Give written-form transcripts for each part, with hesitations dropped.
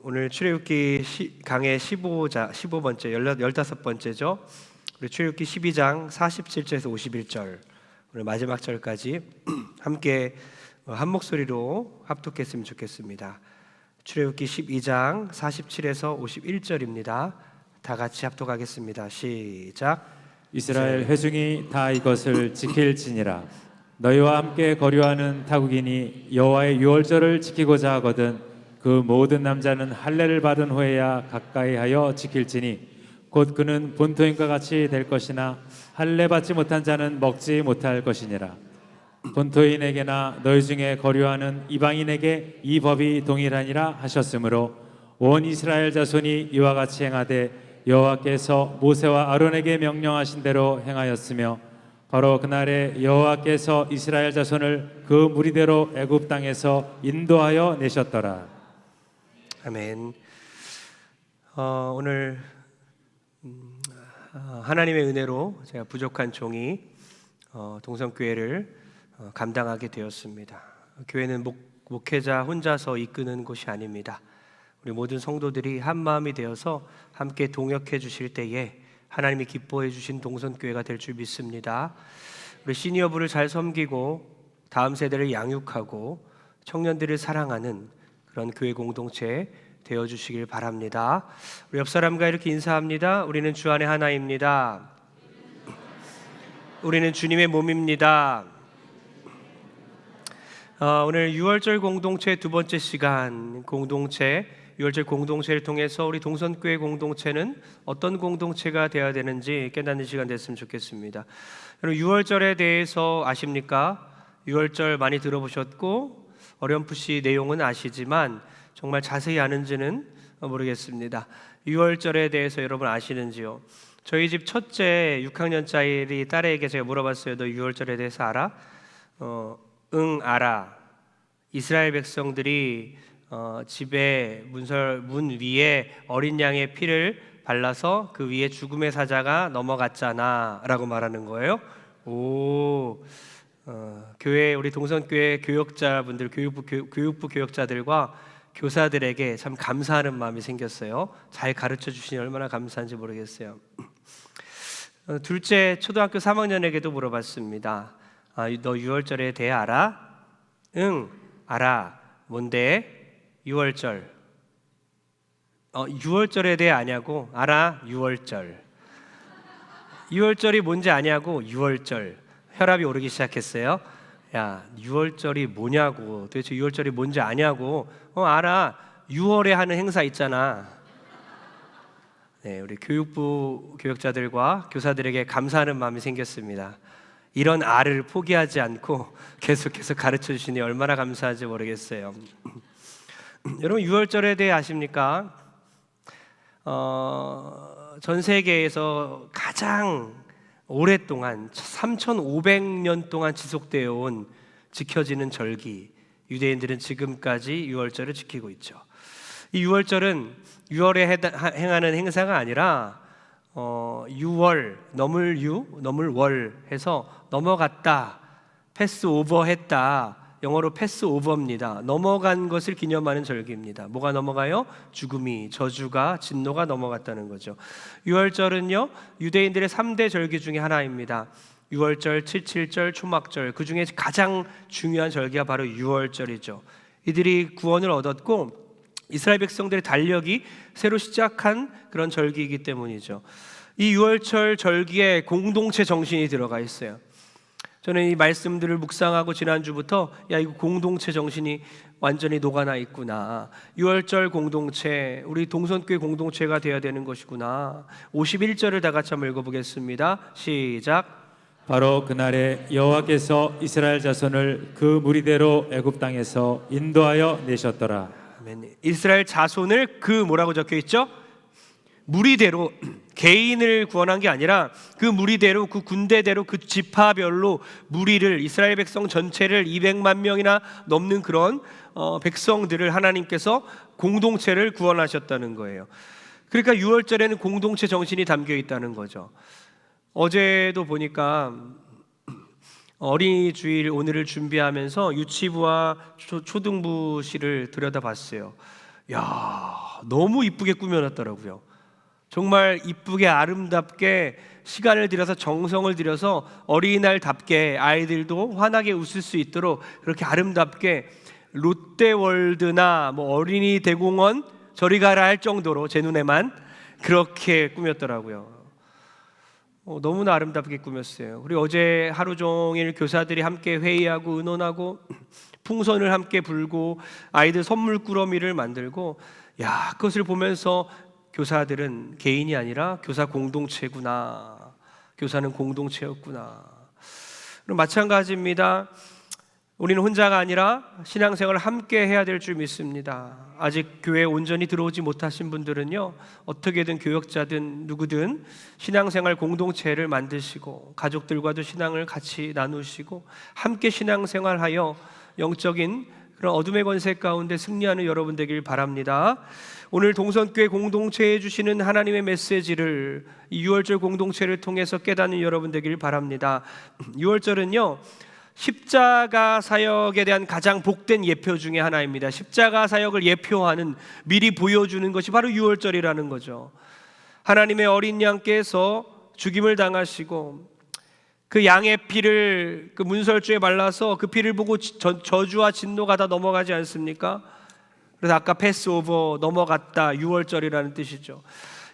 오늘 출애굽기 강의 15번째, 15번째죠. 우리 출애굽기 12장 47절에서 51절, 오늘 마지막 절까지 함께 한 목소리로 합독했으면 좋겠습니다. 출애굽기 12장 47에서 51절입니다. 다 같이 합독하겠습니다. 시작. 이스라엘 회중이 다 이것을 지킬지니라. 너희와 함께 거류하는 타국인이 여호와의 유월절을 지키고자 하거든 그 모든 남자는 할례를 받은 후에야 가까이하여 지킬지니 곧 그는 본토인과 같이 될 것이나 할례 받지 못한 자는 먹지 못할 것이니라. 본토인에게나 너희 중에 거류하는 이방인에게 이 법이 동일하니라 하셨으므로 온 이스라엘 자손이 이와 같이 행하되 여호와께서 모세와 아론에게 명령하신 대로 행하였으며 바로 그날에 여호와께서 이스라엘 자손을 그 무리대로 애굽 땅에서 인도하여 내셨더라. 아멘. 오늘 하나님의 은혜로 제가 부족한 종이 동성교회를 감당하게 되었습니다. 교회는 목회자 혼자서 이끄는 곳이 아닙니다. 우리 모든 성도들이 한 마음이 되어서 함께 동역해 주실 때에 하나님이 기뻐해 주신 동성교회가 될 줄 믿습니다. 우리 시니어부를 잘 섬기고 다음 세대를 양육하고 청년들을 사랑하는 그런 교회 공동체 되어주시길 바랍니다. 우리 옆 사람과 이렇게 인사합니다. 우리는 주 안에 하나입니다. 우리는 주님의 몸입니다. 오늘 6월절 공동체 두 번째 시간, 공동체 6월절 공동체를 통해서 우리 동선교회 공동체는 어떤 공동체가 되어야 되는지 깨닫는 시간 됐으면 좋겠습니다. 여러분 6월절에 대해서 아십니까? 6월절 많이 들어보셨고 어렴풋이 내용은 아시지만 정말 자세히 아는지는 모르겠습니다. 6월절에 대해서 여러분 아시는지요? 저희 집 첫째 6학년짜리 딸에게 제가 물어봤어요. 너 6월절에 대해서 알아? 응, 알아. 이스라엘 백성들이 집에 문 위에 어린 양의 피를 발라서 그 위에 죽음의 사자가 넘어갔잖아 라고 말하는 거예요. 교회, 우리 동선교회 교역자분들, 교육부 교역자들과 교사들에게 참 감사하는 마음이 생겼어요. 잘 가르쳐 주시니 얼마나 감사한지 모르겠어요. 둘째 초등학교 3학년에게도 물어봤습니다. 너 6월절에 대해 알아? 응, 알아. 뭔데? 6월절. 6월절에 대해 아냐고? 알아? 6월절. 6월절이 뭔지 아냐고? 6월절. 혈압이 오르기 시작했어요. 야, 6월절이 뭐냐고. 도대체 6월절이 뭔지 아냐고. 알아. 6월에 하는 행사 있잖아. 네, 우리 교육부 교역자들과 교사들에게 감사하는 마음이 생겼습니다. 이런 알을 포기하지 않고 계속해서 가르쳐 주시니 얼마나 감사한지 모르겠어요. 여러분 6월절에 대해 아십니까? 전 세계에서 가장 오랫동안 3,500년 동안 지속되어 온 지켜지는 절기, 유대인들은 지금까지 6월절을 지키고 있죠. 이 6월절은 6월에 행하는 행사가 아니라 6월, 넘을 월 해서 넘어갔다, 패스 오버 했다, 영어로 패스 오버입니다. 넘어간 것을 기념하는 절기입니다. 뭐가 넘어가요? 죽음이, 저주가, 진노가 넘어갔다는 거죠. 6월절은요 유대인들의 3대 절기 중에 하나입니다. 6월절, 77절, 초막절, 그 중에 가장 중요한 절기가 바로 6월절이죠. 이들이 구원을 얻었고 이스라엘 백성들의 달력이 새로 시작한 그런 절기이기 때문이죠. 이 6월절 절기에 공동체 정신이 들어가 있어요. 저는 이 말씀들을 묵상하고 지난주부터 이거 공동체 정신이 완전히 녹아나 있구나. 6월절 공동체, 우리 동선교회 공동체가 되어야 되는 것이구나. 51절을 다 같이 한번 읽어보겠습니다. 시작. 바로 그날에 여호와께서 이스라엘 자손을 그 무리대로 애굽 땅에서 인도하여 내셨더라. 아멘. 이스라엘 자손을 그 뭐라고 적혀 있죠? 무리대로, 개인을 구원한 게 아니라 그 무리대로, 그 군대대로, 그 지파별로 무리를, 이스라엘 백성 전체를 200만 명이나 넘는 그런 백성들을 하나님께서 공동체를 구원하셨다는 거예요. 그러니까 6월절에는 공동체 정신이 담겨 있다는 거죠. 어제도 보니까 어린이 주일 오늘을 준비하면서 유치부와 초등부실을 들여다봤어요. 야, 너무 이쁘게 꾸며놨더라고요. 정말 이쁘게 아름답게 시간을 들여서 정성을 들여서 어린이날답게 아이들도 환하게 웃을 수 있도록 그렇게 아름답게 롯데월드나 뭐 어린이 대공원 저리 가라 할 정도로 제 눈에만 그렇게 꾸몄더라고요. 너무나 아름답게 꾸몄어요. 그리고 어제 하루 종일 교사들이 함께 회의하고 의논하고 풍선을 함께 불고 아이들 선물 꾸러미를 만들고, 그것을 보면서 교사들은 개인이 아니라 교사 공동체구나, 교사는 공동체였구나. 그럼 마찬가지입니다. 우리는 혼자가 아니라 신앙생활을 함께 해야 될 줄 믿습니다. 아직 교회에 온전히 들어오지 못하신 분들은요, 어떻게든 교역자든 누구든 신앙생활 공동체를 만드시고 가족들과도 신앙을 같이 나누시고 함께 신앙생활하여 영적인 그런 어둠의 권세 가운데 승리하는 여러분 되길 바랍니다. 오늘 동선교회 공동체에 주시는 하나님의 메시지를 이 6월절 공동체를 통해서 깨닫는 여러분 되길 바랍니다. 6월절은요, 십자가 사역에 대한 가장 복된 예표 중에 하나입니다. 십자가 사역을 예표하는, 미리 보여주는 것이 바로 6월절이라는 거죠. 하나님의 어린 양께서 죽임을 당하시고 그 양의 피를 그 문설주에 발라서 그 피를 보고 저주와 진노가 다 넘어가지 않습니까? 그래서 아까 패스오버, 넘어갔다, 6월절이라는 뜻이죠.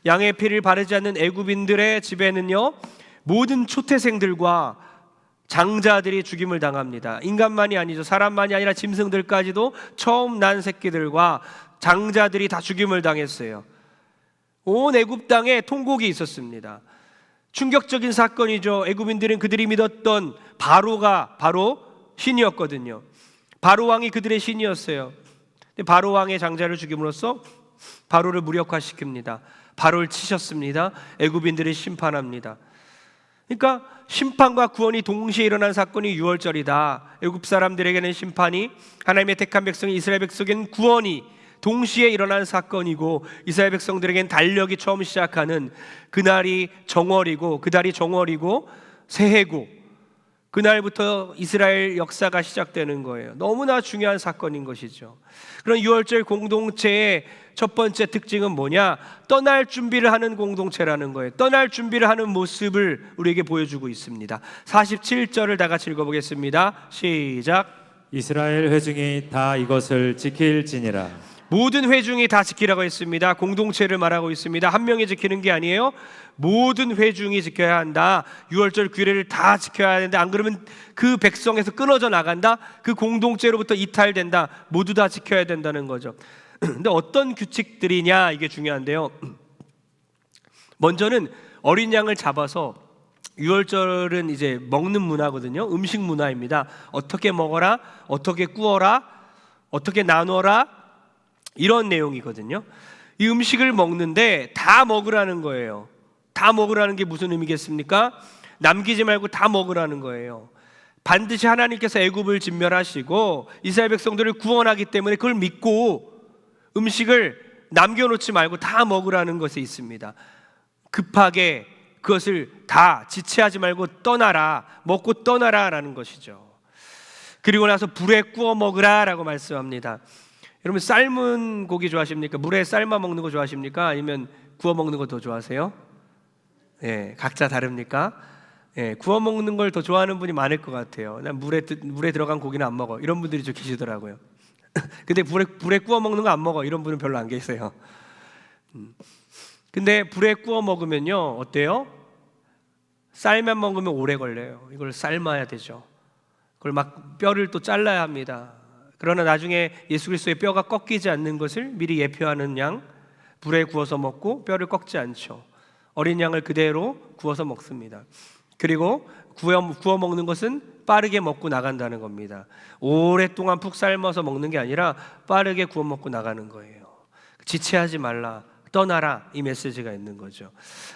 양의 피를 바르지 않는 애굽인들의 집에는요, 모든 초태생들과 장자들이 죽임을 당합니다. 인간만이 아니죠. 사람만이 아니라 짐승들까지도 처음 난 새끼들과 장자들이 다 죽임을 당했어요. 온 애굽 땅에 통곡이 있었습니다. 충격적인 사건이죠. 애굽인들은 그들이 믿었던 바로가 바로 신이었거든요. 바로 왕이 그들의 신이었어요. 바로 왕의 장자를 죽임으로써 바로를 무력화시킵니다. 바로를 치셨습니다. 애굽인들을 심판합니다. 그러니까 심판과 구원이 동시에 일어난 사건이 6월절이다. 애굽 사람들에게는 심판이, 하나님의 택한 백성 이스라엘 백성에게는 구원이 동시에 일어난 사건이고, 이스라엘 백성들에게는 달력이 처음 시작하는 그날이 정월이고, 그달이 정월이고 새해고, 그날부터 이스라엘 역사가 시작되는 거예요. 너무나 중요한 사건인 것이죠. 그런 6월절 공동체의 첫 번째 특징은 뭐냐? 떠날 준비를 하는 공동체라는 거예요. 떠날 준비를 하는 모습을 우리에게 보여주고 있습니다. 47절을 다 같이 읽어보겠습니다. 시작. 이스라엘 회중이 다 이것을 지킬지니라. 모든 회중이 다 지키라고 했습니다. 공동체를 말하고 있습니다. 한 명이 지키는 게 아니에요. 모든 회중이 지켜야 한다. 6월절 규례를 다 지켜야 하는데, 안 그러면 그 백성에서 끊어져 나간다. 그 공동체로부터 이탈된다. 모두 다 지켜야 된다는 거죠. 근데 어떤 규칙들이냐, 이게 중요한데요. 먼저는 어린 양을 잡아서, 6월절은 이제 먹는 문화거든요. 음식 문화입니다. 어떻게 먹어라, 어떻게 구워라, 어떻게 나눠라, 이런 내용이거든요. 이 음식을 먹는데 다 먹으라는 거예요. 다 먹으라는 게 무슨 의미겠습니까? 남기지 말고 다 먹으라는 거예요. 반드시 하나님께서 애굽을 진멸하시고 이스라엘 백성들을 구원하기 때문에 그걸 믿고 음식을 남겨놓지 말고 다 먹으라는 것에 있습니다. 급하게 그것을 다 지체하지 말고 떠나라, 먹고 떠나라 라는 것이죠. 그리고 나서 불에 구워 먹으라 라고 말씀합니다. 여러분, 삶은 고기 좋아하십니까? 물에 삶아 먹는 거 좋아하십니까? 아니면 구워 먹는 거 더 좋아하세요? 각자 다릅니까? 구워 먹는 걸 더 좋아하는 분이 많을 것 같아요. 난 물에 들어간 고기는 안 먹어, 이런 분들이 좀 계시더라고요. 근데 불에 구워 먹는 거 안 먹어, 이런 분은 별로 안 계세요. 근데 불에 구워 먹으면요, 어때요? 쌀만 먹으면 오래 걸려요. 이걸 삶아야 되죠. 그걸 막 뼈를 또 잘라야 합니다. 그러나 나중에 예수 그리스도의 뼈가 꺾이지 않는 것을 미리 예표하는 양, 불에 구워서 먹고 뼈를 꺾지 않죠. 어린 양을 그대로 구워서 먹습니다. 그리고 구워 먹는 것은 빠르게 먹고 나간다는 겁니다. 오랫동안 푹 삶아서 먹는 게 아니라 빠르게 구워 먹고 나가는 거예요. 지체하지 말라, 떠나라, 이 메시지가 있는 거죠.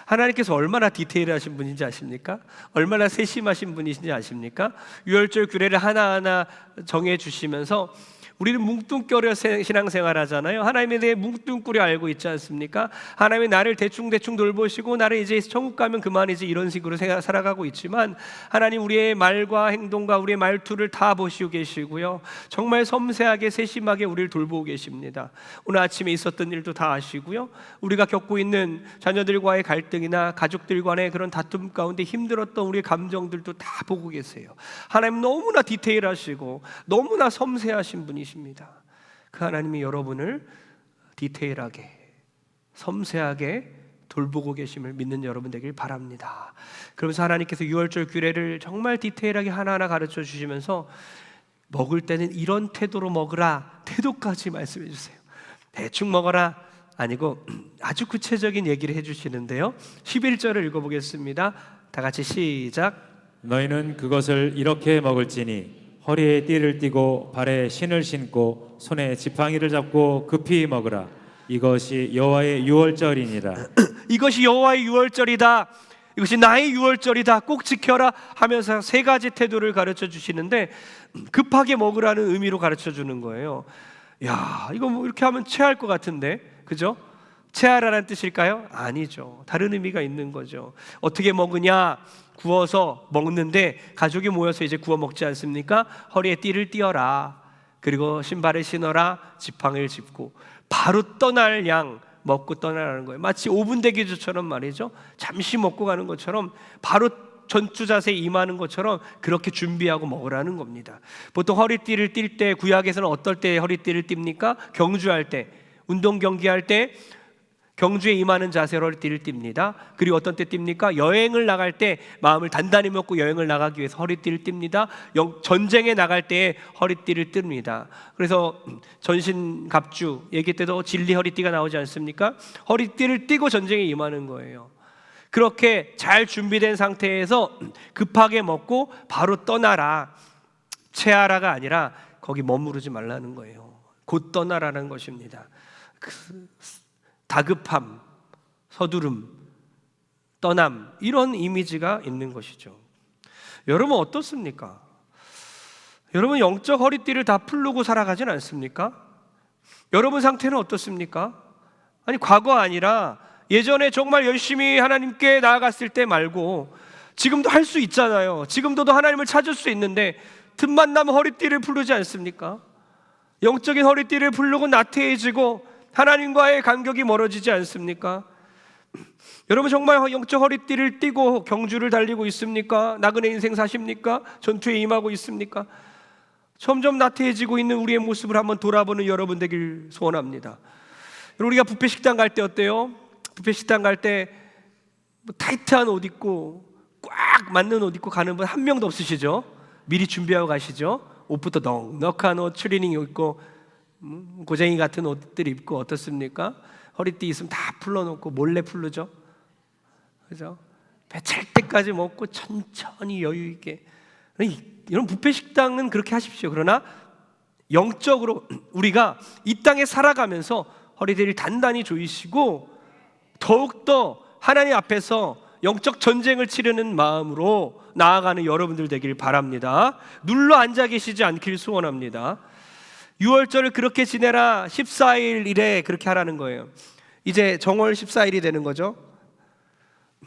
하나님께서 얼마나 디테일하신 분인지 아십니까? 얼마나 세심하신 분이신지 아십니까? 6월절 규례를 하나하나 정해 주시면서 우리는 뭉뚱그려 신앙생활 하잖아요. 하나님에 대해 뭉뚱그려 알고 있지 않습니까? 하나님이 나를 대충대충 돌보시고 나를 이제 천국 가면 그만이지 이런 식으로 살아가고 있지만, 하나님 우리의 말과 행동과 우리의 말투를 다 보시고 계시고요, 정말 섬세하게 세심하게 우리를 돌보고 계십니다. 오늘 아침에 있었던 일도 다 아시고요, 우리가 겪고 있는 자녀들과의 갈등이나 가족들 간의 그런 다툼 가운데 힘들었던 우리의 감정들도 다 보고 계세요. 하나님 너무나 디테일하시고 너무나 섬세하신 분이십니다. 그 하나님이 여러분을 디테일하게 섬세하게 돌보고 계심을 믿는 여러분 되길 바랍니다. 그러면서 하나님께서 유월절 규례를 정말 디테일하게 하나하나 가르쳐 주시면서 먹을 때는 이런 태도로 먹으라, 태도까지 말씀해 주세요. 대충 먹어라 아니고 아주 구체적인 얘기를 해주시는데요, 11절을 읽어보겠습니다. 다 같이 시작. 너희는 그것을 이렇게 먹을지니 허리에 띠를 띠고 발에 신을 신고 손에 지팡이를 잡고 급히 먹으라. 이것이 여호와의 유월절이니라. 이것이 여호와의 유월절이다, 이것이 나의 유월절이다, 꼭 지켜라 하면서 세 가지 태도를 가르쳐 주시는데, 급하게 먹으라는 의미로 가르쳐 주는 거예요. 야, 이거 뭐 이렇게 하면 체할 것 같은데, 그죠? 체하라는 뜻일까요? 아니죠. 다른 의미가 있는 거죠. 어떻게 먹으냐? 구워서 먹는데, 가족이 모여서 이제 구워 먹지 않습니까? 허리에 띠를 띠어라, 그리고 신발을 신어라, 지팡이를 짚고 바로 떠날 양 먹고 떠나라는 거예요. 마치 5분 대기조처럼 말이죠, 잠시 먹고 가는 것처럼 바로 전투 자세에 임하는 것처럼 그렇게 준비하고 먹으라는 겁니다. 보통 허리띠를 띨 때, 구약에서는 어떨 때 허리띠를 띨니까? 경주할 때, 운동 경기할 때 경주에 임하는 자세로 허리띠를 띨니다. 그리고 어떤 때 띨니까? 여행을 나갈 때 마음을 단단히 먹고 여행을 나가기 위해서 허리띠를 띨니다. 전쟁에 나갈 때 허리띠를 띨니다. 그래서 전신갑주 얘기 때도 진리 허리띠가 나오지 않습니까? 허리띠를 띠고 전쟁에 임하는 거예요. 그렇게 잘 준비된 상태에서 급하게 먹고 바로 떠나라, 체하라가 아니라 거기 머무르지 말라는 거예요. 곧 떠나라는 것입니다. 다급함, 서두름, 떠남, 이런 이미지가 있는 것이죠. 여러분 어떻습니까? 여러분 영적 허리띠를 다 풀르고 살아가진 않습니까? 여러분 상태는 어떻습니까? 아니, 과거 아니라 예전에 정말 열심히 하나님께 나아갔을 때 말고 지금도 할 수 있잖아요. 지금도 하나님을 찾을 수 있는데 틈만 나면 허리띠를 풀르지 않습니까? 영적인 허리띠를 풀르고 나태해지고 하나님과의 간격이 멀어지지 않습니까? 여러분 정말 영적 허리띠를 띠고 경주를 달리고 있습니까? 나그네 인생 사십니까? 전투에 임하고 있습니까? 점점 나태해지고 있는 우리의 모습을 한번 돌아보는 여러분 되길 소원합니다. 우리가 뷔페 식당 갈 때 어때요? 뷔페 식당 갈 때 타이트한 옷 입고 꽉 맞는 옷 입고 가는 분 한 명도 없으시죠? 미리 준비하고 가시죠? 옷부터 넉넉한 옷, 추리닝 입고 고쟁이 같은 옷들 입고 어떻습니까? 허리띠 있으면 다 풀러놓고 몰래 풀르죠, 그죠? 배 찰 때까지 먹고 천천히 여유 있게. 이런 뷔페 식당은 그렇게 하십시오. 그러나 영적으로 우리가 이 땅에 살아가면서 허리띠를 단단히 조이시고 더욱더 하나님 앞에서 영적 전쟁을 치르는 마음으로 나아가는 여러분들 되길 바랍니다. 눌러 앉아 계시지 않길 소원합니다. 6월절을 그렇게 지내라, 14일 이래 그렇게 하라는 거예요. 이제 정월 14일이 되는 거죠.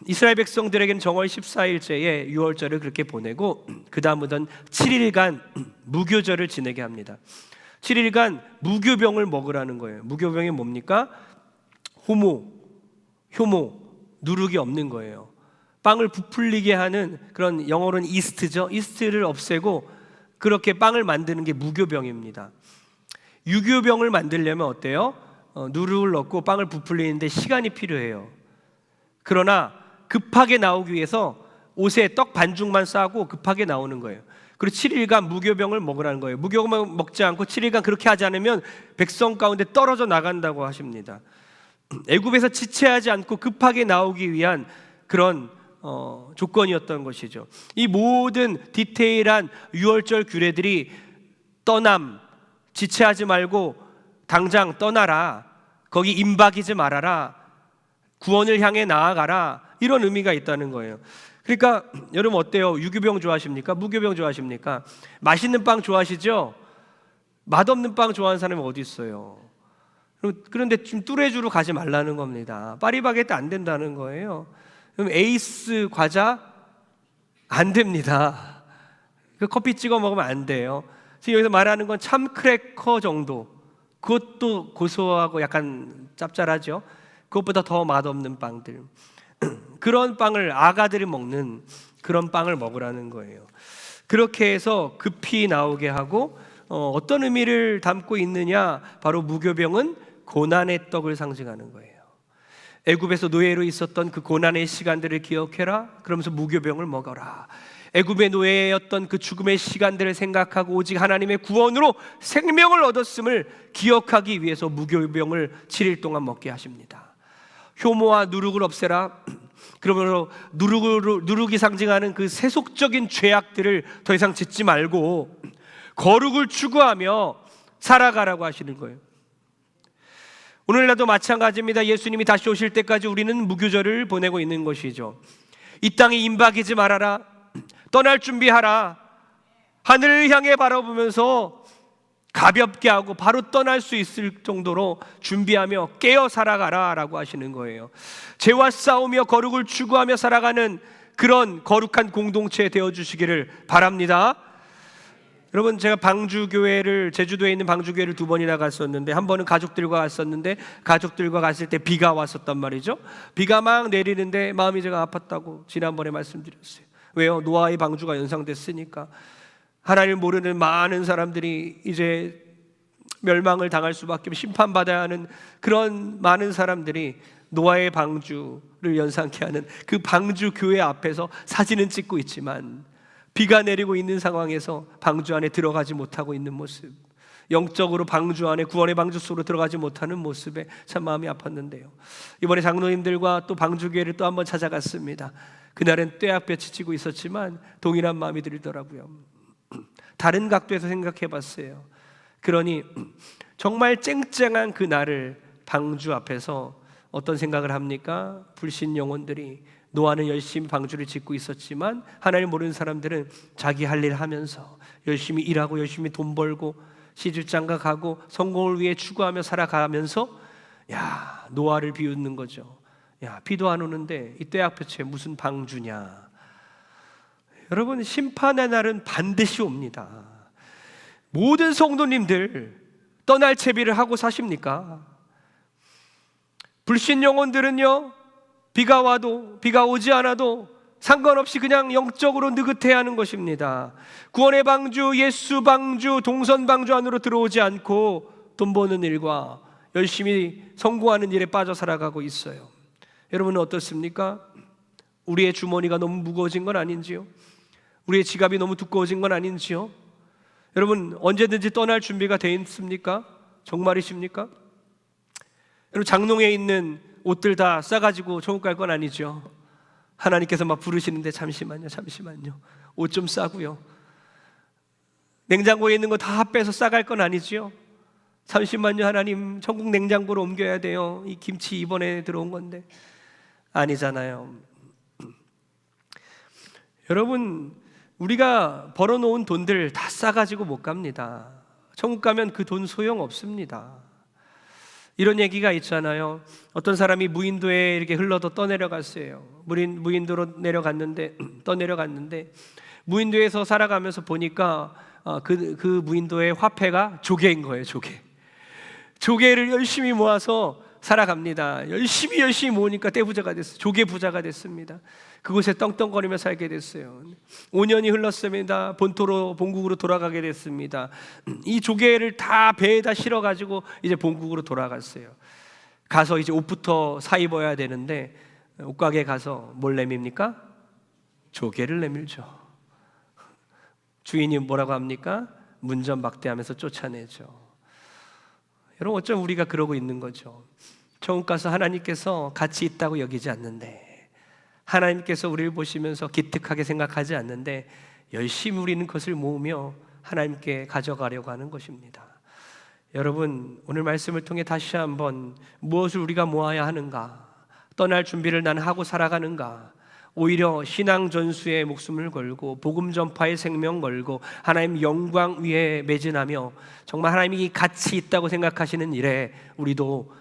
이스라엘 백성들에게는 정월 14일째에 6월절을 그렇게 보내고 그 다음부터는 7일간 무교절을 지내게 합니다. 7일간 무교병을 먹으라는 거예요. 무교병이 뭡니까? 효모, 누룩이 없는 거예요. 빵을 부풀리게 하는 그런, 영어로는 이스트죠. 이스트를 없애고 그렇게 빵을 만드는 게 무교병입니다. 유교병을 만들려면 어때요? 누룩을 넣고 빵을 부풀리는데 시간이 필요해요. 그러나 급하게 나오기 위해서 옷에 떡 반죽만 싸고 급하게 나오는 거예요. 그리고 7일간 무교병을 먹으라는 거예요. 무교병 먹지 않고 7일간 그렇게 하지 않으면 백성 가운데 떨어져 나간다고 하십니다. 애굽에서 지체하지 않고 급하게 나오기 위한 그런 조건이었던 것이죠. 이 모든 디테일한 유월절 규례들이 떠남, 지체하지 말고 당장 떠나라, 거기 임박이지 말아라, 구원을 향해 나아가라, 이런 의미가 있다는 거예요. 그러니까 여러분 어때요? 유교병 좋아하십니까? 무교병 좋아하십니까? 맛있는 빵 좋아하시죠? 맛없는 빵 좋아하는 사람이 어디 있어요? 그런데 지금 뚜레쥬로 가지 말라는 겁니다. 파리바게뜨 안 된다는 거예요. 그럼 에이스 과자 안 됩니다. 그 커피 찍어 먹으면 안 돼요. 지금 여기서 말하는 건 참 크래커 정도, 그것도 고소하고 약간 짭짤하죠. 그것보다 더 맛없는 빵들, 그런 빵을 아가들이 먹는 그런 빵을 먹으라는 거예요. 그렇게 해서 급히 나오게 하고 어떤 의미를 담고 있느냐, 바로 무교병은 고난의 떡을 상징하는 거예요. 애굽에서 노예로 있었던 그 고난의 시간들을 기억해라, 그러면서 무교병을 먹어라. 애굽의 노예였던 그 죽음의 시간들을 생각하고 오직 하나님의 구원으로 생명을 얻었음을 기억하기 위해서 무교병을 7일 동안 먹게 하십니다. 효모와 누룩을 없애라. 그러므로 누룩이 상징하는 그 세속적인 죄악들을 더 이상 짓지 말고 거룩을 추구하며 살아가라고 하시는 거예요. 오늘날도 마찬가지입니다. 예수님이 다시 오실 때까지 우리는 무교절을 보내고 있는 것이죠. 이 땅에 임박이지 말아라, 떠날 준비하라, 하늘을 향해 바라보면서 가볍게 하고 바로 떠날 수 있을 정도로 준비하며 깨어 살아가라 라고 하시는 거예요. 죄와 싸우며 거룩을 추구하며 살아가는 그런 거룩한 공동체 되어주시기를 바랍니다. 여러분, 제가 제주도에 있는 방주교회를 2번이나 갔었는데, 한 번은 가족들과 갔었는데, 가족들과 갔을 때 비가 왔었단 말이죠. 비가 막 내리는데 마음이 제가 아팠다고 지난번에 말씀드렸어요. 왜요? 노아의 방주가 연상됐으니까. 하나님을 모르는 많은 사람들이 이제 멸망을 당할 수밖에, 심판받아야 하는 그런 많은 사람들이 노아의 방주를 연상케 하는 그 방주 교회 앞에서 사진은 찍고 있지만 비가 내리고 있는 상황에서 방주 안에 들어가지 못하고 있는 모습, 영적으로 방주 안에, 구원의 방주 속으로 들어가지 못하는 모습에 참 마음이 아팠는데요. 이번에 장로님들과 또 방주교회를 또 한번 찾아갔습니다. 그날은 떼약볕이 지고 있었지만 동일한 마음이 들더라고요. 다른 각도에서 생각해 봤어요. 그러니 정말 쨍쨍한 그 날을 방주 앞에서 어떤 생각을 합니까? 불신 영혼들이, 노아는 열심히 방주를 짓고 있었지만 하나님 모르는 사람들은 자기 할 일 하면서 열심히 일하고 열심히 돈 벌고 시집장가 가고 성공을 위해 추구하며 살아가면서 노아를 비웃는 거죠. 비도 안 오는데 이 떼약볕에 무슨 방주냐. 여러분, 심판의 날은 반드시 옵니다. 모든 성도님들 떠날 채비를 하고 사십니까? 불신 영혼들은요, 비가 와도 비가 오지 않아도 상관없이 그냥 영적으로 느긋해야 하는 것입니다. 구원의 방주, 예수 방주, 동선 방주 안으로 들어오지 않고 돈 버는 일과 열심히 성공하는 일에 빠져 살아가고 있어요. 여러분은 어떻습니까? 우리의 주머니가 너무 무거워진 건 아닌지요? 우리의 지갑이 너무 두꺼워진 건 아닌지요? 여러분, 언제든지 떠날 준비가 되어 있습니까? 정말이십니까? 여러분, 장롱에 있는 옷들 다 싸가지고 천국 갈 건 아니죠. 하나님께서 막 부르시는데 잠시만요, 옷 좀 싸고요. 냉장고에 있는 거 다 빼서 싸갈 건 아니죠. 잠시만요, 하나님, 천국 냉장고로 옮겨야 돼요. 이 김치 이번에 들어온 건데. 아니잖아요. 여러분, 우리가 벌어놓은 돈들 다 싸가지고 못 갑니다. 천국 가면 그 돈 소용없습니다. 이런 얘기가 있잖아요. 어떤 사람이 무인도에 이렇게 흘러서 떠내려갔어요. 무인도로 떠내려갔는데 무인도에서 살아가면서 보니까 그 무인도의 화폐가 조개인 거예요. 조개를 열심히 모아서 살아갑니다. 열심히 모으니까 떼부자가 됐어요. 조개 부자가 됐습니다. 그곳에 떵떵거리며 살게 됐어요. 5년이 흘렀습니다. 본국으로 돌아가게 됐습니다. 이 조개를 다 배에다 실어가지고 이제 본국으로 돌아갔어요. 가서 이제 옷부터 사 입어야 되는데 옷가게 가서 뭘 내밉니까? 조개를 내밀죠. 주인이 뭐라고 합니까? 문전박대하면서 쫓아내죠. 여러분, 어쩜 우리가 그러고 있는 거죠. 천국 가서 하나님께서 가치 있다고 여기지 않는데, 하나님께서 우리를 보시면서 기특하게 생각하지 않는데 열심히 우리는 그것을 모으며 하나님께 가져가려고 하는 것입니다. 여러분, 오늘 말씀을 통해 다시 한번 무엇을 우리가 모아야 하는가, 떠날 준비를 나는 하고 살아가는가, 오히려 신앙 전수에 목숨을 걸고 복음 전파에 생명 걸고 하나님 영광 위에 매진하며 정말 하나님이 가치 있다고 생각하시는 일에 우리도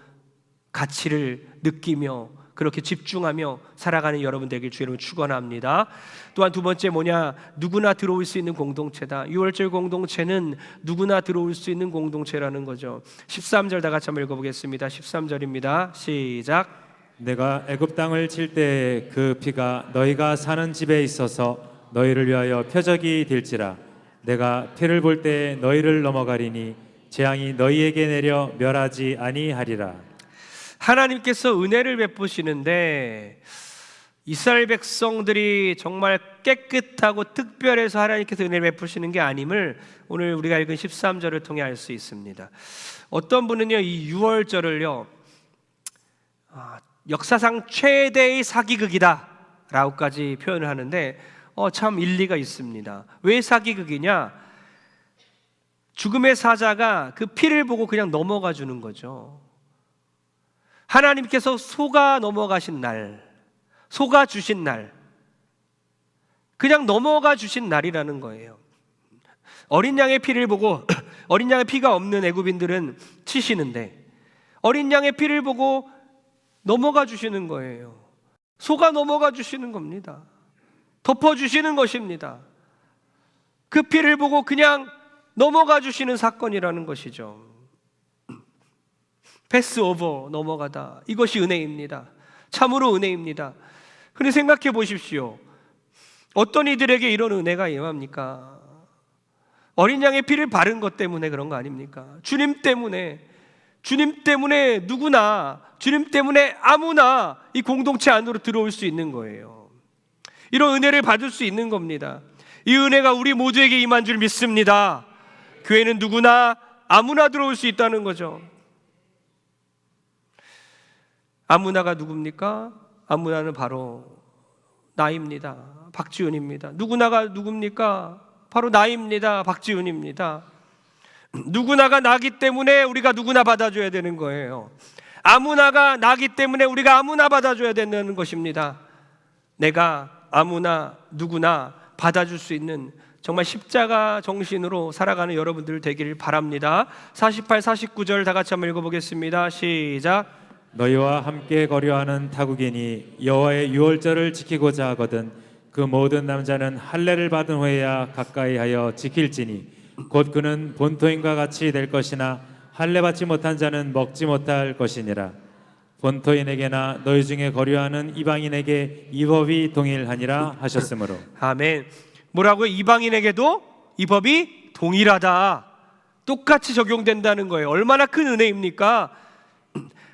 가치를 느끼며 그렇게 집중하며 살아가는 여러분 되길 주의 이름으로 축원합니다. 또한 두 번째 뭐냐? 누구나 들어올 수 있는 공동체다. 유월절 공동체는 누구나 들어올 수 있는 공동체라는 거죠. 13절 다 같이 한번 읽어보겠습니다. 13절입니다. 시작. 내가 애굽 땅을 칠 때 그 피가 너희가 사는 집에 있어서 너희를 위하여 표적이 될지라. 내가 피를 볼 때 너희를 넘어가리니 재앙이 너희에게 내려 멸하지 아니하리라. 하나님께서 은혜를 베푸시는데 이스라엘 백성들이 정말 깨끗하고 특별해서 하나님께서 은혜를 베푸시는 게 아님을 오늘 우리가 읽은 13절을 통해 알 수 있습니다. 어떤 분은요, 이 유월절을요, 역사상 최대의 사기극이다 라고까지 표현을 하는데 참 일리가 있습니다. 왜 사기극이냐? 죽음의 사자가 그 피를 보고 그냥 넘어가 주는 거죠. 하나님께서 속아 넘어가신 날, 속아 주신 날, 그냥 넘어가 주신 날이라는 거예요. 어린 양의 피를 보고 어린 양의 피가 없는 애굽인들은 치시는데 어린 양의 피를 보고 넘어가 주시는 거예요. 속아 넘어가 주시는 겁니다. 덮어 주시는 것입니다. 그 피를 보고 그냥 넘어가 주시는 사건이라는 것이죠. 패스오버, 넘어가다. 이것이 은혜입니다. 참으로 은혜입니다. 그런데 생각해 보십시오. 어떤 이들에게 이런 은혜가 임합니까? 어린 양의 피를 바른 것 때문에 그런 거 아닙니까? 주님 때문에 누구나, 주님 때문에 아무나 이 공동체 안으로 들어올 수 있는 거예요. 이런 은혜를 받을 수 있는 겁니다. 이 은혜가 우리 모두에게 임한 줄 믿습니다. 교회는 누구나 아무나 들어올 수 있다는 거죠. 아무나가 누굽니까? 아무나는 바로 나입니다. 박지훈입니다. 누구나가 누굽니까? 바로 나입니다. 박지훈입니다. 누구나가 나기 때문에 우리가 누구나 받아줘야 되는 거예요. 아무나가 나기 때문에 우리가 아무나 받아줘야 된다는 것입니다. 내가 아무나 누구나 받아줄 수 있는 정말 십자가 정신으로 살아가는 여러분들 되기를 바랍니다. 48, 49절 다 같이 한번 읽어보겠습니다. 시작. 너희와 함께 거류하는 타국인이 여호와의 유월절을 지키고자 하거든 그 모든 남자는 할례를 받은 후에야 가까이하여 지킬지니 곧 그는 본토인과 같이 될 것이나 할례 받지 못한 자는 먹지 못할 것이니라. 본토인에게나 너희 중에 거류하는 이방인에게 이 법이 동일하니라 하셨으므로. 아멘. 뭐라고요? 이방인에게도 이 법이 동일하다. 똑같이 적용된다는 거예요. 얼마나 큰 은혜입니까?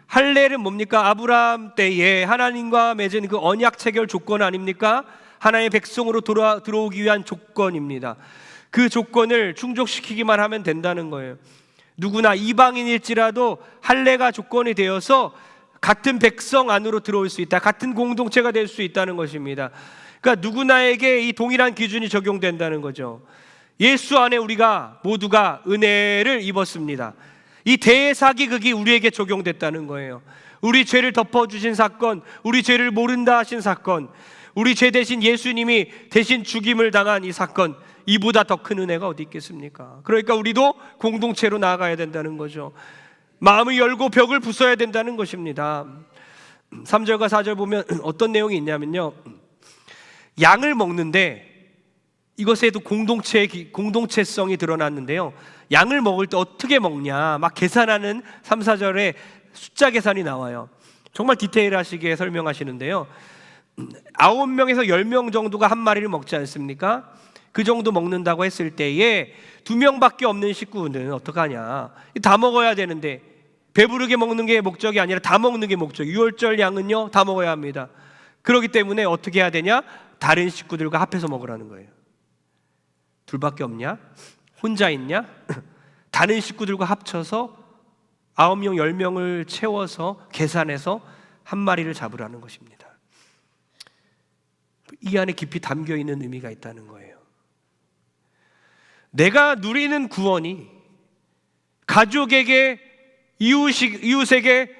할례는 뭡니까? 아브라함 때에 하나님과 맺은 그 언약 체결 조건 아닙니까? 하나님의 백성으로 들어오기 위한 조건입니다. 그 조건을 충족시키기만 하면 된다는 거예요. 누구나 이방인일지라도 할례가 조건이 되어서 같은 백성 안으로 들어올 수 있다. 같은 공동체가 될 수 있다는 것입니다. 그러니까 누구나에게 이 동일한 기준이 적용된다는 거죠. 예수 안에 우리가 모두가 은혜를 입었습니다. 이 대사기극이 우리에게 적용됐다는 거예요. 우리 죄를 덮어주신 사건, 우리 죄를 모른다 하신 사건, 우리 죄 대신 예수님이 대신 죽임을 당한 이 사건, 이보다 더 큰 은혜가 어디 있겠습니까? 그러니까 우리도 공동체로 나아가야 된다는 거죠. 마음을 열고 벽을 부숴야 된다는 것입니다. 3절과 4절 보면 어떤 내용이 있냐면요, 양을 먹는데 이것에도 공동체성이 드러났는데요, 양을 먹을 때 어떻게 먹냐 막 계산하는 3, 4절에 숫자 계산이 나와요. 정말 디테일하시게 설명하시는데요, 9명에서 10명 정도가 한 마리를 먹지 않습니까? 그 정도 먹는다고 했을 때에 2명밖에 없는 식구는 어떡하냐, 다 먹어야 되는데 배부르게 먹는 게 목적이 아니라 다 먹는 게 목적. 유월절 양은요 다 먹어야 합니다. 그렇기 때문에 어떻게 해야 되냐? 다른 식구들과 합해서 먹으라는 거예요. 둘밖에 없냐? 혼자 있냐? 다른 식구들과 합쳐서 9명, 10명을 채워서 계산해서 한 마리를 잡으라는 것입니다. 이 안에 깊이 담겨있는 의미가 있다는 거예요. 내가 누리는 구원이 가족에게, 이웃에게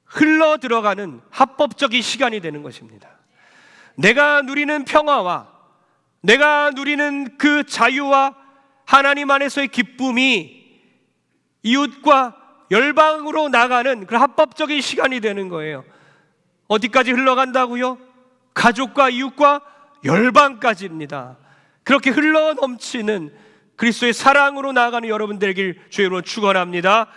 흘러 들어가는 합법적인 시간이 되는 것입니다. 내가 누리는 평화와 내가 누리는 그 자유와 하나님 안에서의 기쁨이 이웃과 열방으로 나가는 그 합법적인 시간이 되는 거예요. 어디까지 흘러간다고요? 가족과 이웃과 열방까지입니다. 그렇게 흘러 넘치는 그리스도의 사랑으로 나아가는 여러분 되길 주의로 축원합니다.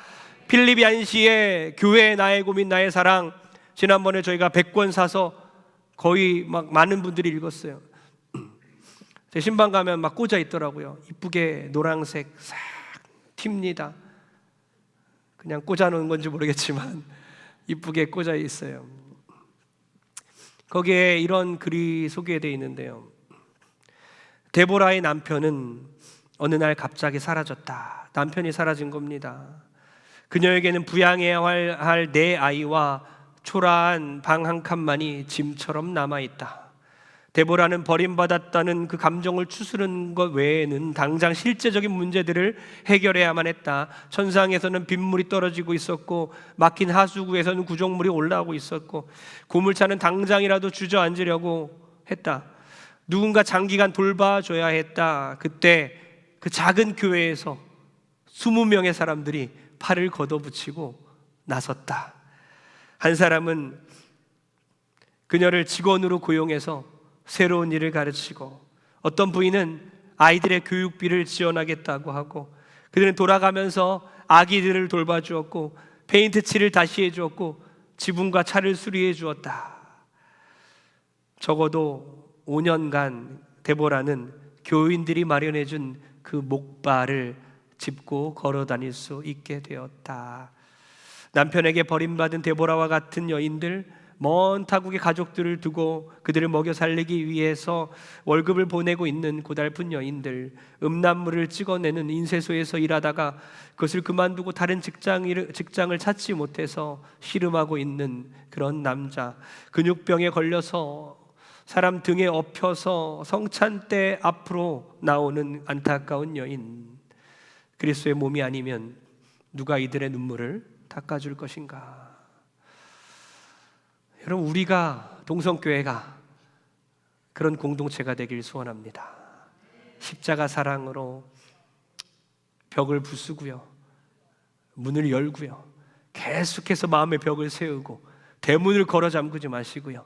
필립 얀시의 교회 나의 고민 나의 사랑, 지난번에 저희가 100권 사서 거의 막 많은 분들이 읽었어요. 제 신방 가면 막 꽂아 있더라고요. 이쁘게 노란색 싹 튑니다. 그냥 꽂아 놓은 건지 모르겠지만 이쁘게 꽂아 있어요. 거기에 이런 글이 소개되어 있는데요. 데보라의 남편은 어느 날 갑자기 사라졌다. 남편이 사라진 겁니다. 그녀에게는 부양해야 할 네 아이와 초라한 방 한 칸만이 짐처럼 남아있다. 데보라는 버림받았다는 그 감정을 추스르는 것 외에는 당장 실제적인 문제들을 해결해야만 했다. 천상에서는 빗물이 떨어지고 있었고 막힌 하수구에서는 구정물이 올라오고 있었고 고물차는 당장이라도 주저앉으려고 했다. 누군가 장기간 돌봐줘야 했다. 그때 그 작은 교회에서 20명의 사람들이 팔을 걷어붙이고 나섰다. 한 사람은 그녀를 직원으로 고용해서 새로운 일을 가르치고, 어떤 부인은 아이들의 교육비를 지원하겠다고 하고, 그들은 돌아가면서 아기들을 돌봐주었고 페인트 칠을 다시 해주었고 지붕과 차를 수리해 주었다. 적어도 5년간 데보라는 교인들이 마련해 준 그 목발을 짚고 걸어 다닐 수 있게 되었다. 남편에게 버림받은 데보라와 같은 여인들, 먼 타국의 가족들을 두고 그들을 먹여 살리기 위해서 월급을 보내고 있는 고달픈 여인들, 음란물을 찍어내는 인쇄소에서 일하다가 그것을 그만두고 다른 직장을 찾지 못해서 씨름하고 있는 그런 남자, 근육병에 걸려서 사람 등에 엎혀서 성찬대 앞으로 나오는 안타까운 여인, 그리스도의 몸이 아니면 누가 이들의 눈물을 닦아줄 것인가? 여러분, 우리가 동성교회가 그런 공동체가 되길 소원합니다. 십자가 사랑으로 벽을 부수고요, 문을 열고요, 계속해서 마음의 벽을 세우고 대문을 걸어 잠그지 마시고요,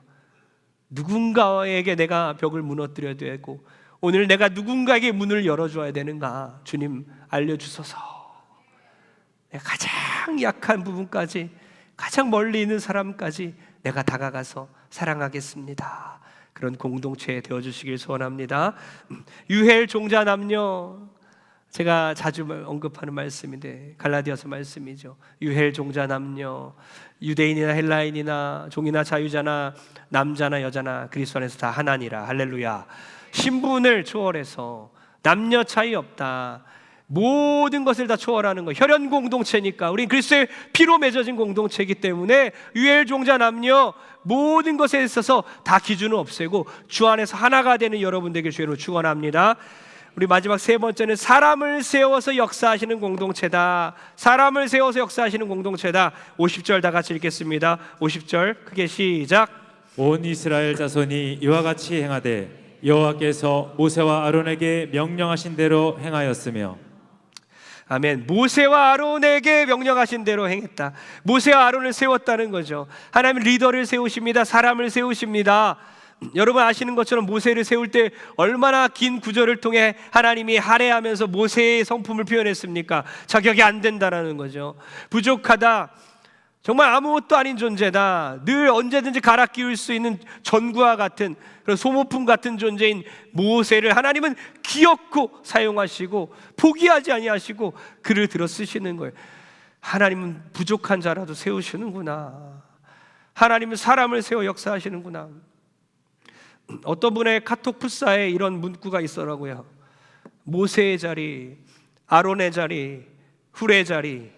누군가에게 내가 벽을 무너뜨려야 되고 오늘 내가 누군가에게 문을 열어줘야 되는가? 주님 알려주소서. 내가 가장 약한 부분까지, 가장 멀리 있는 사람까지 내가 다가가서 사랑하겠습니다. 그런 공동체 되어주시길 소원합니다. 유헬 종자 남녀, 제가 자주 언급하는 말씀인데 갈라디아서 말씀이죠. 유헬 종자 남녀, 유대인이나 헬라인이나 종이나 자유자나 남자나 여자나 그리스도 안에서 다 하나니라. 할렐루야. 신분을 초월해서 남녀 차이 없다. 모든 것을 다 초월하는 거, 혈연 공동체니까, 우린 그리스도의 피로 맺어진 공동체이기 때문에 유엘 종자 남녀 모든 것에 있어서 다 기준을 없애고 주 안에서 하나가 되는 여러분 되길 주로 축원합니다. 우리 마지막 세 번째는 사람을 세워서 역사하시는 공동체다. 사람을 세워서 역사하시는 공동체다. 50절 다 같이 읽겠습니다. 50절 크게 시작. 온 이스라엘 자손이 이와 같이 행하되 여호와께서 모세와 아론에게 명령하신 대로 행하였으며. 아멘. 모세와 아론에게 명령하신 대로 행했다. 모세와 아론을 세웠다는 거죠. 하나님은 리더를 세우십니다. 사람을 세우십니다. 여러분 아시는 것처럼 모세를 세울 때 얼마나 긴 구절을 통해 하나님이 할애하면서 모세의 성품을 표현했습니까? 자격이 안 된다라는 거죠. 부족하다, 정말 아무것도 아닌 존재다, 늘 언제든지 갈아 끼울 수 있는 전구와 같은 그런 소모품 같은 존재인 모세를 하나님은 기어코 사용하시고 포기하지 아니하시고 그를 들어 쓰시는 거예요. 하나님은 부족한 자라도 세우시는구나. 하나님은 사람을 세워 역사하시는구나. 어떤 분의 카톡 풋사에 이런 문구가 있더라고요. 모세의 자리, 아론의 자리, 훌의 자리,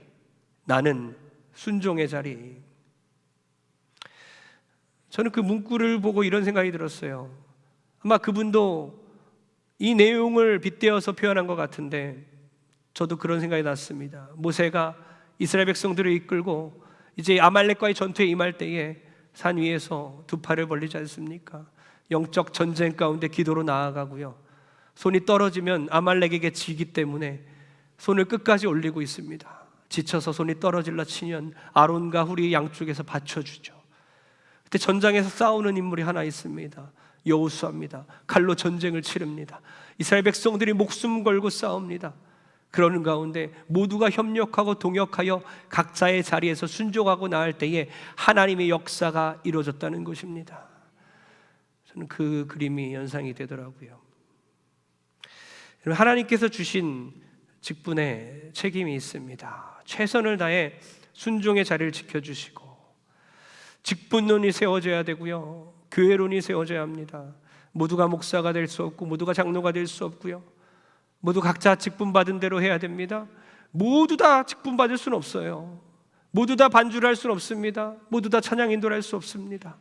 나는 순종의 자리. 저는 그 문구를 보고 이런 생각이 들었어요. 아마 그분도 이 내용을 빗대어서 표현한 것 같은데 저도 그런 생각이 났습니다. 모세가 이스라엘 백성들을 이끌고 이제 아말렉과의 전투에 임할 때에 산 위에서 두 팔을 벌리지 않습니까? 영적 전쟁 가운데 기도로 나아가고요. 손이 떨어지면 아말렉에게 지기 때문에 손을 끝까지 올리고 있습니다. 지쳐서 손이 떨어질라 치면 아론과 훌이 양쪽에서 받쳐주죠. 그때 전장에서 싸우는 인물이 하나 있습니다. 여호수아입니다. 칼로 전쟁을 치릅니다. 이스라엘 백성들이 목숨 걸고 싸웁니다. 그러는 가운데 모두가 협력하고 동역하여 각자의 자리에서 순종하고 나갈 때에 하나님의 역사가 이루어졌다는 것입니다. 저는 그 그림이 연상이 되더라고요. 하나님께서 주신 직분에 책임이 있습니다. 최선을 다해 순종의 자리를 지켜주시고 직분론이 세워져야 되고요, 교회론이 세워져야 합니다. 모두가 목사가 될 수 없고 모두가 장로가 될 수 없고요, 모두 각자 직분 받은 대로 해야 됩니다. 모두 다 직분 받을 수는 없어요. 모두 다 반주를 할 수는 없습니다. 모두 다 찬양 인도를 할 수 없습니다.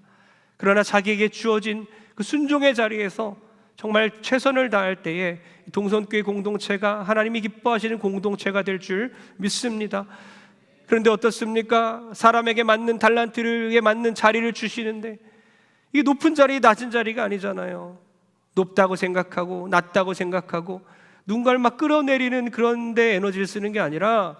그러나 자기에게 주어진 그 순종의 자리에서 정말 최선을 다할 때에 동선교회 공동체가 하나님이 기뻐하시는 공동체가 될 줄 믿습니다. 그런데 어떻습니까? 사람에게 맞는 달란트에 맞는 자리를 주시는데 이게 높은 자리, 낮은 자리가 아니잖아요. 높다고 생각하고 낮다고 생각하고 누군가를 막 끌어내리는 그런 데 에너지를 쓰는 게 아니라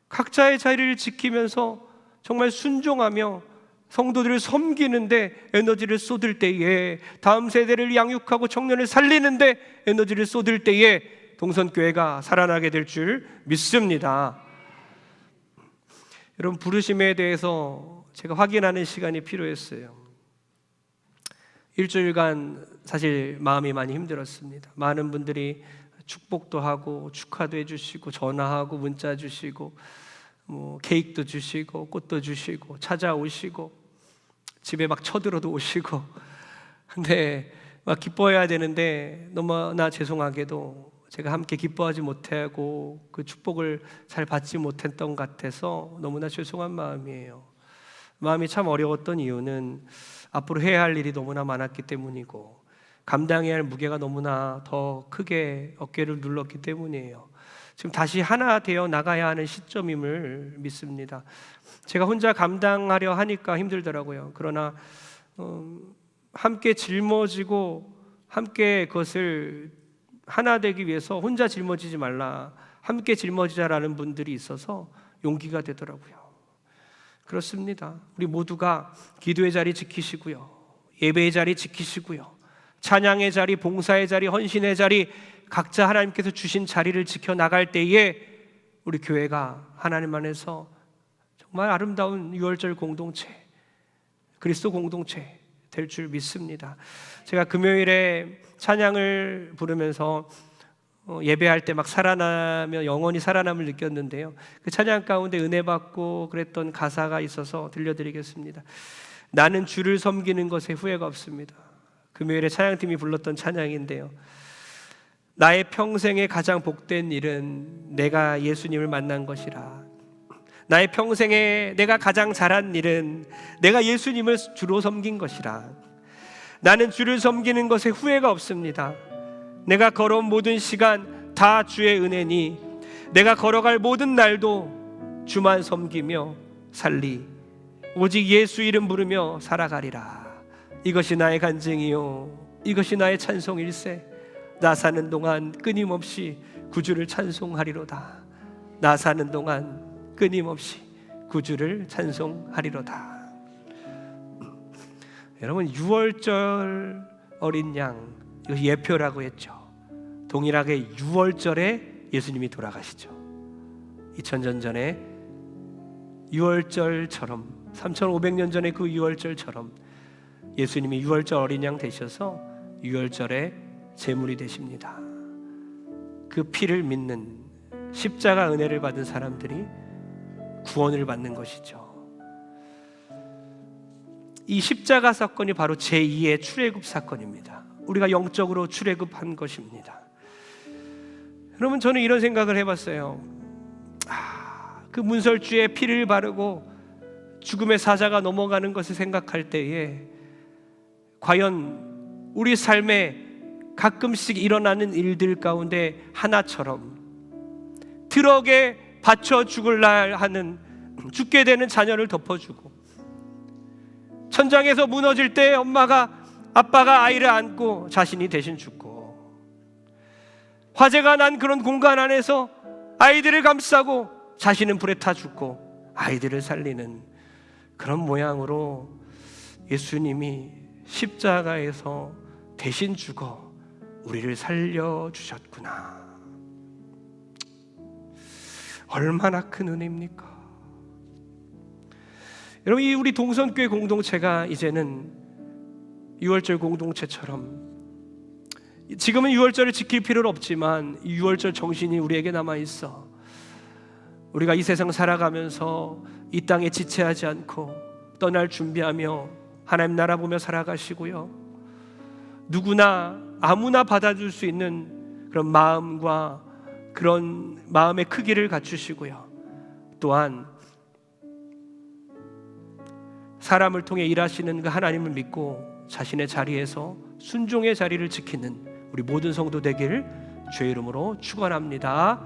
각자의 자리를 지키면서 정말 순종하며 성도들을 섬기는데 에너지를 쏟을 때에, 다음 세대를 양육하고 청년을 살리는데 에너지를 쏟을 때에 동선교회가 살아나게 될 줄 믿습니다. 여러분, 부르심에 대해서 제가 확인하는 시간이 필요했어요. 일주일간 사실 마음이 많이 힘들었습니다. 많은 분들이 축복도 하고 축하도 해주시고 전화하고 문자 주시고 케이크도 주시고 꽃도 주시고 찾아오시고 집에 막 쳐들어도 오시고, 근데 막 기뻐해야 되는데 너무나 죄송하게도 제가 함께 기뻐하지 못하고 그 축복을 잘 받지 못했던 것 같아서 너무나 죄송한 마음이에요. 마음이 참 어려웠던 이유는 앞으로 해야 할 일이 너무나 많았기 때문이고 감당해야 할 무게가 너무나 더 크게 어깨를 눌렀기 때문이에요. 지금 다시 하나 되어 나가야 하는 시점임을 믿습니다. 제가 혼자 감당하려 하니까 힘들더라고요. 그러나 함께 짊어지고 함께 그것을 하나 되기 위해서 혼자 짊어지지 말라, 함께 짊어지자라는 분들이 있어서 용기가 되더라고요. 그렇습니다. 우리 모두가 기도의 자리 지키시고요, 예배의 자리 지키시고요, 찬양의 자리, 봉사의 자리, 헌신의 자리, 각자 하나님께서 주신 자리를 지켜나갈 때에 우리 교회가 하나님 안에서 정말 아름다운 유월절 공동체, 그리스도 공동체 될 줄 믿습니다. 제가 금요일에 찬양을 부르면서 예배할 때 막 살아나며 영원히 살아남을 느꼈는데요, 그 찬양 가운데 은혜 받고 그랬던 가사가 있어서 들려드리겠습니다. 나는 주를 섬기는 것에 후회가 없습니다. 금요일에 찬양팀이 불렀던 찬양인데요, 나의 평생에 가장 복된 일은 내가 예수님을 만난 것이라. 나의 평생에 내가 가장 잘한 일은 내가 예수님을 주로 섬긴 것이라. 나는 주를 섬기는 것에 후회가 없습니다. 내가 걸어온 모든 시간 다 주의 은혜니 내가 걸어갈 모든 날도 주만 섬기며 살리. 오직 예수 이름 부르며 살아가리라. 이것이 나의 간증이요, 이것이 나의 찬송일세. 나 사는 동안 끊임없이 구주를 찬송하리로다. 나 사는 동안 끊임없이 구주를 찬송하리로다. 여러분, 유월절 어린 양, 이것이 예표라고 했죠. 동일하게 유월절에 예수님이 돌아가시죠. 2000년 전에 유월절처럼, 3500년 전에 그 유월절처럼 예수님이 유월절 어린 양 되셔서 유월절에 제물이 되십니다. 그 피를 믿는, 십자가 은혜를 받은 사람들이 구원을 받는 것이죠. 이 십자가 사건이 바로 제2의 출애굽 사건입니다. 우리가 영적으로 출애굽한 것입니다. 여러분, 저는 이런 생각을 해봤어요. 그 문설주에 피를 바르고 죽음의 사자가 넘어가는 것을 생각할 때에 과연 우리 삶에 가끔씩 일어나는 일들 가운데 하나처럼 트럭에 받쳐 죽을라 하는, 죽게 되는 자녀를 덮어주고, 천장에서 무너질 때 엄마가 아빠가 아이를 안고 자신이 대신 죽고, 화재가 난 그런 공간 안에서 아이들을 감싸고 자신은 불에 타 죽고 아이들을 살리는 그런 모양으로 예수님이 십자가에서 대신 죽어 우리를 살려주셨구나. 얼마나 큰 은혜입니까? 여러분, 이 우리 동선교회 공동체가 이제는 유월절 공동체처럼, 지금은 유월절을 지킬 필요는 없지만 이 유월절 정신이 우리에게 남아있어. 우리가 이 세상 살아가면서 이 땅에 지체하지 않고 떠날 준비하며 하나님 나라 보며 살아가시고요, 누구나 아무나 받아줄 수 있는 그런 마음과 그런 마음의 크기를 갖추시고요, 또한 사람을 통해 일하시는 그 하나님을 믿고 자신의 자리에서 순종의 자리를 지키는 우리 모든 성도 되기를 주의 이름으로 축원합니다.